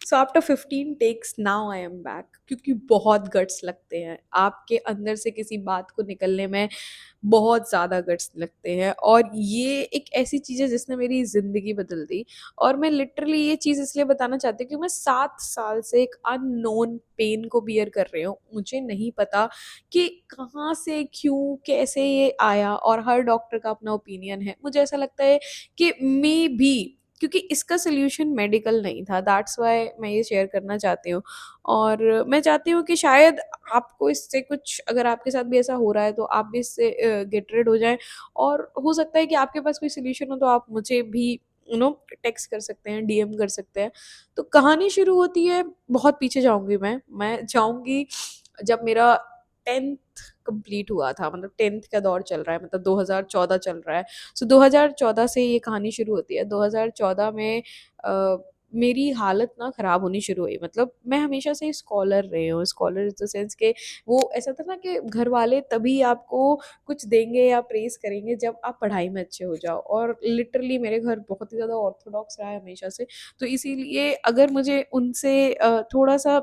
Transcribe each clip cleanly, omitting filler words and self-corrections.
So after 15 takes now I am back, क्योंकि बहुत guts लगते हैं आपके अंदर से किसी बात को निकलने में, बहुत ज़्यादा गट्स लगते हैं। और ये एक ऐसी चीज़ है जिसने मेरी ज़िंदगी बदल दी। और मैं लिटरली ये चीज़ इसलिए बताना चाहती हूँ कि मैं 7 साल से एक अननोन पेन को बियर कर रही हूँ। मुझे नहीं पता कि कहाँ से, क्यों, कैसे ये आया, और हर डॉक्टर का अपना ओपिनियन है। मुझे ऐसा लगता है कि मे बी क्योंकि इसका सॉल्यूशन मेडिकल नहीं था, दैट्स व्हाई मैं ये शेयर करना चाहती हूँ। और मैं चाहती हूँ कि शायद आपको इससे कुछ, अगर आपके साथ भी ऐसा हो रहा है तो आप भी इससे गेट रेड हो जाएं। और हो सकता है कि आपके पास कोई सोल्यूशन हो तो आप मुझे भी टेक्स्ट कर सकते हैं, डीएम कर सकते हैं। तो कहानी शुरू होती है, बहुत पीछे जाऊंगी मैं जाऊंगी जब मेरा 10th कंप्लीट हुआ था, मतलब 10th का दौर चल रहा है, मतलब 2014 चल रहा है। सो 2014 से ये कहानी शुरू होती है। 2014 में मेरी हालत ना ख़राब होनी शुरू हुई। मतलब मैं हमेशा से स्कॉलर रही हूँ, स्कॉलर इन द सेंस के वो ऐसा था ना कि घर वाले तभी आपको कुछ देंगे या प्रेज़ करेंगे जब आप पढ़ाई में अच्छे हो जाओ। और लिटरली मेरे घर बहुत ही ज़्यादा ऑर्थोडॉक्स रहा है हमेशा से। तो इसीलिए अगर मुझे उनसे थोड़ा-सा,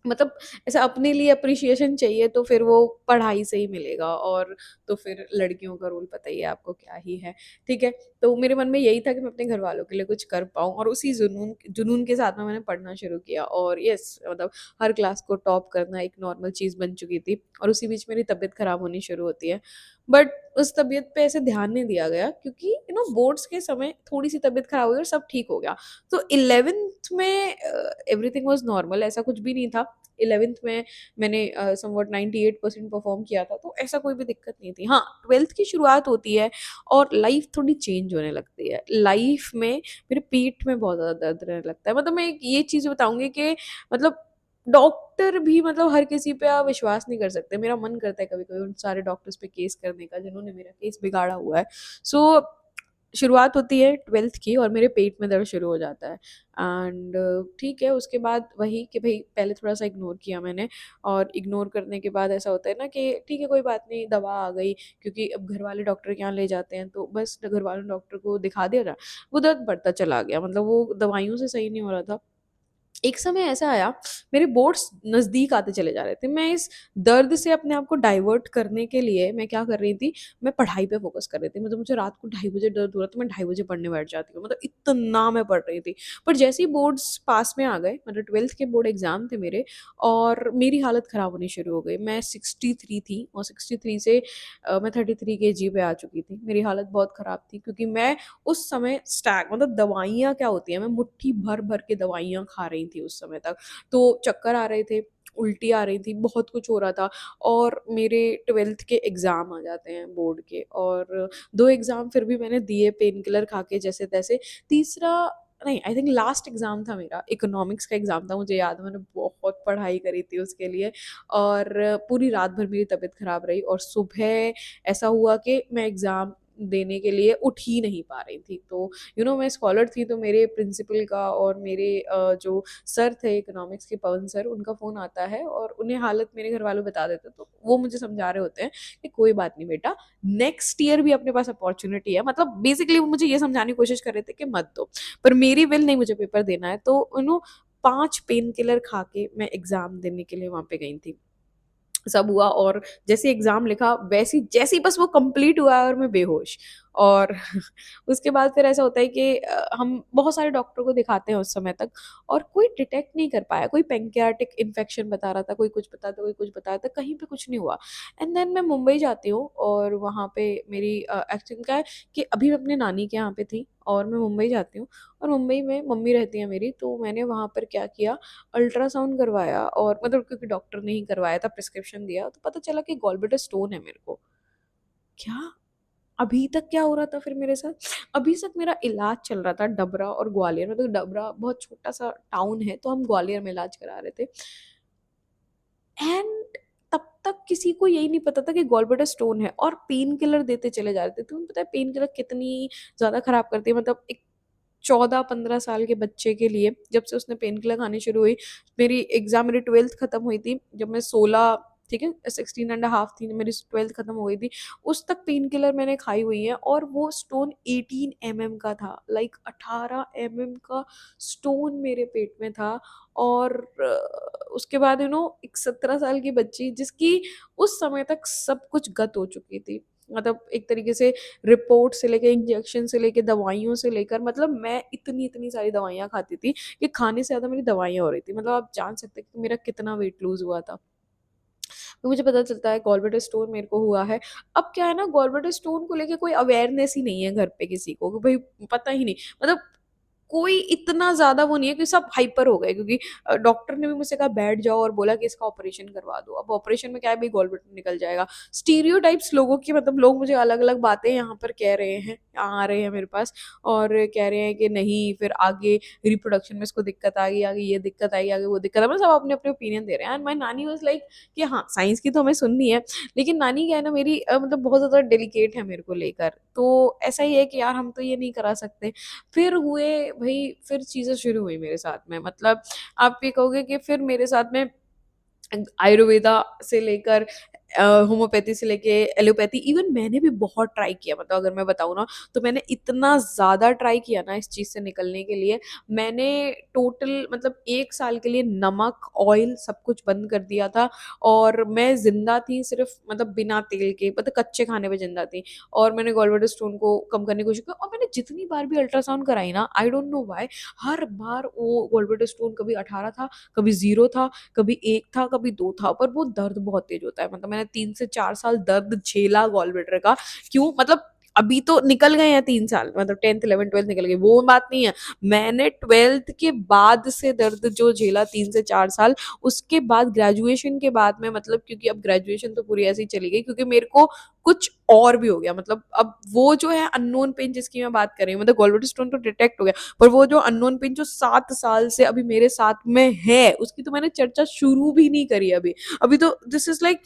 मतलब ऐसा अपने लिए अप्रिशिएशन चाहिए, तो फिर वो पढ़ाई से ही मिलेगा। और तो फिर लड़कियों का रोल पता ही है आपको क्या ही है, ठीक है? तो मेरे मन में यही था कि मैं अपने घर वालों के लिए कुछ कर पाऊँ, और उसी जुनून जुनून के साथ में मैंने पढ़ना शुरू किया। और यस, मतलब हर क्लास को टॉप करना एक नॉर्मल चीज़ बन चुकी थी। और उसी बीच मेरी तबीयत खराब होनी शुरू होती है। बट उस तबीयत पे ऐसे ध्यान नहीं दिया गया, क्योंकि बोर्ड्स के समय थोड़ी सी तबीयत खराब हुई और सब ठीक हो गया। तो 11th में एवरीथिंग वाज नॉर्मल, ऐसा कुछ भी नहीं था। 11th में मैंने समवॉट 98% परफॉर्म किया था, तो ऐसा कोई भी दिक्कत नहीं थी। हाँ, 12th की शुरुआत होती है और लाइफ थोड़ी चेंज होने लगती है। लाइफ में मेरे पेट में बहुत ज़्यादा दर्द रहने लगता है। मतलब मैं एक ये चीज़ बताऊँगी कि मतलब डॉक्टर भी, मतलब हर किसी पे आप विश्वास नहीं कर सकते। मेरा मन करता है कभी-कभी उन सारे डॉक्टर्स पे केस करने का जिन्होंने मेरा केस बिगाड़ा हुआ है। सो शुरुआत होती है 12th की और मेरे पेट में दर्द शुरू हो जाता है। एंड ठीक है, उसके बाद वही कि भई पहले थोड़ा-सा इग्नोर किया मैंने। और इग्नोर करने के बाद ऐसा होता है ना कि ठीक है, कोई बात नहीं, दवा आ गई, क्योंकि अब घर वाले डॉक्टर के यहाँ ले जाते हैं तो बस घर वाले डॉक्टर को दिखा दिया था। वो दर्द बढ़ता चला गया, मतलब वो दवाइयों से सही नहीं हो रहा था। एक समय ऐसा आया, मेरे बोर्ड्स नज़दीक आते चले जा रहे थे। मैं इस दर्द से अपने आप को डाइवर्ट करने के लिए मैं क्या कर रही थी, मैं पढ़ाई पे फ़ोकस कर रही थी। मतलब मुझे रात को 2:30 बजे दर्द हो रहा था, मैं 2:30 बजे पढ़ने बैठ जाती हूँ। मतलब इतना मैं पढ़ रही थी। पर जैसे ही बोर्ड्स पास में आ गए, मतलब 12th के बोर्ड एग्ज़ाम थे मेरे, और मेरी हालत ख़राब होनी शुरू हो गई। मैं 63 थी और 63 से मैं 33 केजी पे आ चुकी थी। मेरी हालत बहुत ख़राब थी, क्योंकि मैं उस समय स्टैग, मतलब दवाइयाँ क्या होती हैं, मैं मुट्ठी भर-भर के दवाइयाँ खा रही थी उस समय तक। तो चक्कर आ रहे थे, उल्टी आ रही थी, बहुत कुछ हो रहा था। और मेरे 12th के एग्ज़ाम आ जाते हैं बोर्ड के, और 2 एग्ज़ाम फिर भी मैंने दिए पेन किलर खा के जैसे-तैसे। तीसरा नहीं, आई थिंक लास्ट एग्ज़ाम था मेरा, इकोनॉमिक्स का एग्ज़ाम था, मुझे याद है मैंने बहुत पढ़ाई करी थी उसके लिए। और पूरी रात भर मेरी तबीयत ख़राब रही, और सुबह ऐसा हुआ कि मैं एग्ज़ाम देने के लिए उठ ही नहीं पा रही थी। तो मैं स्कॉलर थी, तो मेरे प्रिंसिपल का और मेरे जो सर थे इकोनॉमिक्स के, पवन सर, उनका फ़ोन आता है और उन्हें हालत मेरे घर वालों बता देते हैं। तो वो मुझे समझा रहे होते हैं कि कोई बात नहीं बेटा, नेक्स्ट ईयर भी अपने पास अपॉर्च्युनिटी है। मतलब बेसिकली वो मुझे ये समझाने की कोशिश कर रहे थे कि मत दो। पर मेरी विल नहीं, मुझे पेपर देना है। तो 5 पेन किलर खा के मैं एग्ज़ाम देने के लिए वहाँ पे गई थी। सब हुआ, और जैसे एग्ज़ाम लिखा वैसे ही, जैसे ही बस वो कंप्लीट हुआ और मैं बेहोश। और उसके बाद फिर ऐसा होता है कि हम बहुत सारे डॉक्टर को दिखाते हैं उस समय तक, और कोई डिटेक्ट नहीं कर पाया। कोई पैंक्रियाटिक इन्फेक्शन बता रहा था, कोई कुछ बता था, कोई कुछ बता रहा था, कहीं पे कुछ नहीं हुआ। एंड देन मैं मुंबई जाती हूँ, और वहाँ पे मेरी एक्चुअली क्या है कि अभी मैं अपने नानी के यहाँ पे थी, और मैं मुंबई जाती हूँ। और मुंबई में मम्मी रहती है मेरी, तो मैंने वहाँ पर क्या किया, अल्ट्रासाउंड करवाया। और मतलब क्योंकि डॉक्टर ने ही करवाया था, प्रिस्क्रिप्शन दिया, तो पता चला कि गॉलब्लैडर स्टोन है मेरे को। क्या? अभी तक क्या हो रहा था फिर मेरे साथ? अभी तक मेरा इलाज चल रहा था डबरा और ग्वालियर में। तो डबरा बहुत छोटा-सा टाउन है, तो हम ग्वालियर में इलाज करा रहे थे। एंड तब तक किसी को यही नहीं पता था कि गॉलब्लैडर स्टोन है, और पेन किलर देते चले जा रहे थे। तुम्हें पता है पेन किलर कितनी ज़्यादा खराब करती है? मतलब एक 14-15 साल के बच्चे के लिए, जब से उसने पेन किलर खानी शुरू हुई, मेरी 12th खत्म हुई थी जब मैं 16 ठीक है, 16 एंड हाफ थी, मेरी 12th खत्म हो गई थी, उस तक पेन किलर मैंने खाई हुई है, और वो स्टोन 18 mm का था, लाइक 18 mm का स्टोन मेरे पेट में था। और उसके बाद एक 17 साल की बच्ची जिसकी उस समय तक सब कुछ गत हो चुकी थी, मतलब एक तरीके से रिपोर्ट से लेके, इंजेक्शन से लेके, दवाइयों से लेकर, मतलब मैं इतनी इतनी सारी दवाइयाँ खाती थी कि खाने से ज़्यादा मेरी दवाइयाँ हो रही थी, मतलब आप जान सकते हैं कि मेरा कितना वेट लूज हुआ था। तो मुझे पता चलता है गॉल ब्लैडर स्टोन मेरे को हुआ है। अब क्या है ना, गॉल ब्लैडर स्टोन को लेके कोई अवेयरनेस ही नहीं है घर पे किसी को, कि भाई पता ही नहीं, मतलब कोई इतना ज़्यादा वो नहीं है, कि सब हाइपर हो गए, क्योंकि डॉक्टर ने भी मुझसे कहा बैठ जाओ और बोला कि इसका ऑपरेशन करवा दो। अब ऑपरेशन में क्या है भाई, गॉल ब्लैडर निकल जाएगा। स्टीरियोटाइप्स लोगों की, मतलब लोग मुझे अलग-अलग बातें यहाँ पर कह रहे हैं, आ रहे हैं मेरे पास, और कह रहे हैं कि नहीं फिर आगे रिप्रोडक्शन में इसको दिक्कत आएगी, आगे ये दिक्कत आएगी, आगे वो दिक्कत है, मतलब सब अपने-अपने ओपिनियन दे रहे हैं। एंड माय नानी वाज़ लाइक कि हाँ, साइंस की तो हमें सुननी है, लेकिन नानी क्या है ना मेरी, मतलब बहुत ज़्यादा डेलिकेट है मेरे को लेकर। तो ऐसा ही है कि यार हम तो ये नहीं करा सकते। फिर हुए भई, फिर चीज़ें शुरू हुई मेरे साथ में, मतलब आप ये कहोगे कि फिर मेरे साथ में आयुर्वेदा से लेकर होम्योपैथी से लेके एलोपैथी, इवन मैंने भी बहुत ट्राई किया, मतलब अगर मैं बताऊँ ना, तो मैंने इतना ज़्यादा ट्राई किया ना इस चीज़ से निकलने के लिए। मैंने टोटल मतलब 1 साल के लिए नमक, ऑयल सब कुछ बंद कर दिया था, और मैं ज़िंदा थी सिर्फ़, मतलब बिना तेल के, मतलब कच्चे खाने पे ज़िंदा थी। और मैंने गॉलब्लैडर स्टोन को कम करने की कोशिश की, और मैंने जितनी बार भी अल्ट्रासाउंड कराई ना, आई डोंट नो व्हाई, हर बार वो गॉलब्लैडर स्टोन कभी 18 था, कभी 0 था, कभी 1 था, कभी 2 था, पर वो दर्द बहुत तेज़ होता है। मतलब मैंने 3 से 4 साल दर्द झेला गॉल ब्लैडर का। क्यों? मतलब अभी तो निकल गए हैं 3 साल, मतलब 10th 11th 12th निकल गई, वो बात नहीं है। मैंने 12th के बाद से दर्द जो झेला 3 से 4 साल, उसके बाद ग्रेजुएशन के बाद में, मतलब क्योंकि अब ग्रेजुएशन तो पूरी ऐसे ही चली गई, क्योंकि मेरे को कुछ और भी हो गया। मतलब अब वो जो है अननोन पेन जिसकी मैं बात कर रही हूँ, मतलब गॉल ब्लैडर स्टोन तो डिटेक्ट हो गया, पर वो जो अननोन पेन जो 7 साल से अभी मेरे साथ में है, उसकी तो मैंने चर्चा शुरू भी नहीं करी अभी। अभी तो दिस इज़ लाइक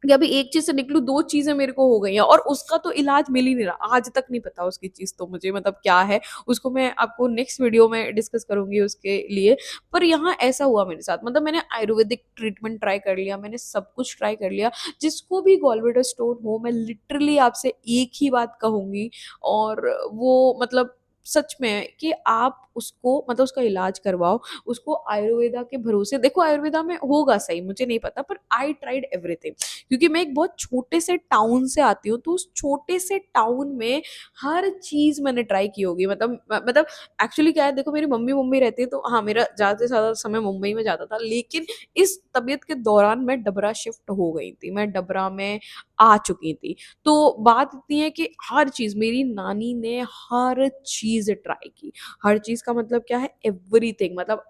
कि अभी एक चीज़ से निकलूँ, 2 चीज़ें मेरे को हो गई हैं, और उसका तो इलाज मिल ही नहीं रहा। आज तक नहीं पता उसकी चीज़ तो मुझे, मतलब क्या है, उसको मैं आपको नेक्स्ट वीडियो में डिस्कस करूँगी उसके लिए। पर यहाँ ऐसा हुआ मेरे साथ, मतलब मैंने आयुर्वेदिक ट्रीटमेंट ट्राई कर लिया, मैंने सब कुछ ट्राई कर लिया। जिसको भी गॉल ब्लैडर स्टोन हो, मैं लिटरली आपसे एक ही बात कहूँगी, और वो मतलब सच में है कि आप उसको, मतलब उसका इलाज करवाओ, उसको आयुर्वेदा के भरोसे देखो, आयुर्वेदा में होगा सही, मुझे नहीं पता, पर आई ट्राइड एवरीथिंग, क्योंकि मैं एक बहुत छोटे से टाउन से आती हूँ, तो उस छोटे से टाउन में हर चीज़ मैंने ट्राई की होगी। मतलब एक्चुअली क्या है, देखो मेरी मम्मी मुंबई रहती है, तो हाँ, मेरा ज़्यादा से ज़्यादा समय मुंबई में जाता था, लेकिन इस तबीयत के दौरान मैं डबरा शिफ्ट हो गई थी, मैं डबरा में आ चुकी थी। तो बात इतनी है कि हर चीज़, मेरी नानी ने हर चीज़ ट्राई की। हर चीज़ का मतलब क्या है, एवरीथिंग, मतलब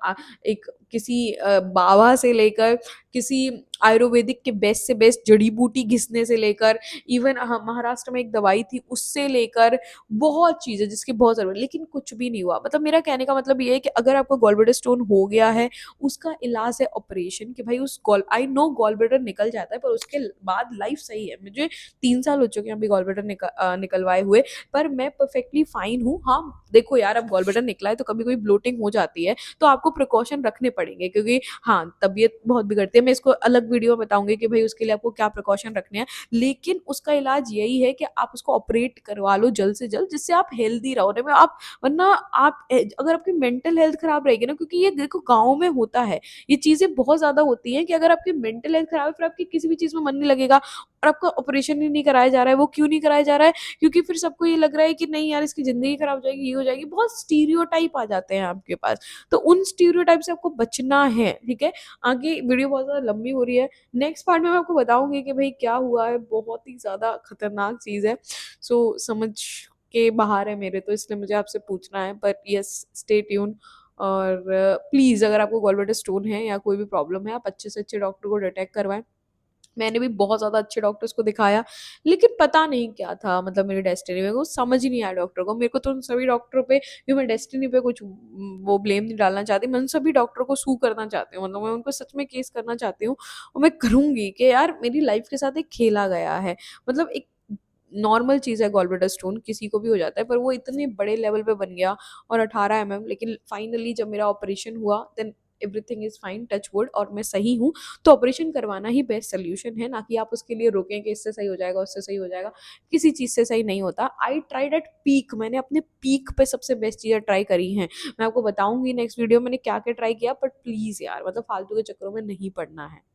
एक किसी बाबा से लेकर, किसी आयुर्वेदिक के बेस्ट से बेस्ट जड़ी-बूटी घिसने से लेकर, इवन महाराष्ट्र में एक दवाई थी उससे लेकर, बहुत चीज़ें जिसकी बहुत ज़रूरत, लेकिन कुछ भी नहीं हुआ। मतलब मेरा कहने का मतलब ये है कि अगर आपको गॉल ब्लैडर स्टोन हो गया है, उसका इलाज है ऑपरेशन, कि भाई उस gall I know gall bladder निकल जाता है, पर उसके बाद लाइफ सही है। मुझे 3 साल हो चुके हैं अभी गॉल ब्लैडर निकलवाए हुए, पर मैं परफेक्टली फाइन हूँ। हाँ, देखो यार, अब गॉल ब्लैडर निकला है तो कभी-कभी ब्लोटिंग हो जाती है, तो आपको प्रिकॉशन रखने पड़ेंगे, क्योंकि हाँ, तबीयत बहुत बिगड़ती है। मैं इसको अलग वीडियो में बताऊँगी कि भई उसके लिए आपको क्या प्रिकॉशन रखने हैं। लेकिन उसका इलाज यही है कि आप उसको ऑपरेट करवा लो जल्द से जल्द, जिससे आप हेल्दी रहो। नहीं में आप, वरना आप अगर आपकी मेंटल हेल्थ खराब रहेगी ना, क्योंकि ये देखो गाँव में होता है, ये चीज़ें बहुत ज़्यादा होती हैं कि अगर आपकी मेंटल हेल्थ खराब है, फिर आपकी किसी भी चीज़ में मन नहीं लगेगा, और आपका ऑपरेशन ही नहीं कराया जा रहा है। वो क्यों नहीं कराया जा रहा है? क्योंकि फिर सबको ये लग रहा है कि नहीं यार, इसकी ज़िंदगी खराब हो जाएगी, ये हो जाएगी। बहुत स्टीरियोटाइप आ जाते हैं आपके पास। तो उन स्टीरियोटाइप से आपको बचना है, ठीक है? आगे वीडियो बहुत ज़्यादा लंबी हो रही है। नेक्स्ट पार्ट में मैं आपको बताऊँगी कि भई क्या हुआ है, बहुत ही ज़्यादा खतरनाक चीज़ है। सो समझ के बाहर है मेरे, तो इसलिए मुझे आपसे पूछना है, बट येस, स्टे ट्यून। और प्लीज़ अगर आपको गॉल ब्लैडर स्टोन है या कोई भी प्रॉब्लम है, आप अच्छे से अच्छे डॉक्टर को डिटेक्ट करवाएँ। मैंने भी बहुत ज़्यादा अच्छे डॉक्टर्स को दिखाया, लेकिन पता नहीं क्या था, मतलब मेरी डेस्टिनी में, वो समझ ही नहीं आया डॉक्टर को। मेरे को तो उन सभी डॉक्टरों पे, भी मैं डेस्टिनी पे कुछ वो ब्लेम नहीं डालना चाहती, मैं उन सभी डॉक्टरों को सू करना चाहती हूँ, मतलब मैं उनको सच में केस करना चाहती हूँ, और मैं करूँगी कि यार मेरी लाइफ के साथ एक खेला गया है। मतलब एक नॉर्मल चीज़ है गॉल ब्लैडर स्टोन, किसी को भी हो जाता है, पर वो इतने बड़े लेवल पे बन गया, और 18 लेकिन फाइनली जब मेरा ऑपरेशन हुआ, then everything is fine, touch wood, और मैं सही हूँ, तो ऑपरेशन करवाना ही बेस्ट सोल्यूशन है, ना कि आप उसके लिए रोकें कि इससे सही हो जाएगा, उससे सही हो जाएगा। किसी चीज़ से सही नहीं होता। आई ट्राइड एट पीक, मैंने अपने पीक पे सबसे बेस्ट चीज़ें ट्राई करी हैं। मैं आपको बताऊँगी नेक्स्ट वीडियो मैंने क्या-क्या ट्राई किया, बट प्लीज़ यार मतलब फालतू के चक्करों में नहीं पड़ना है।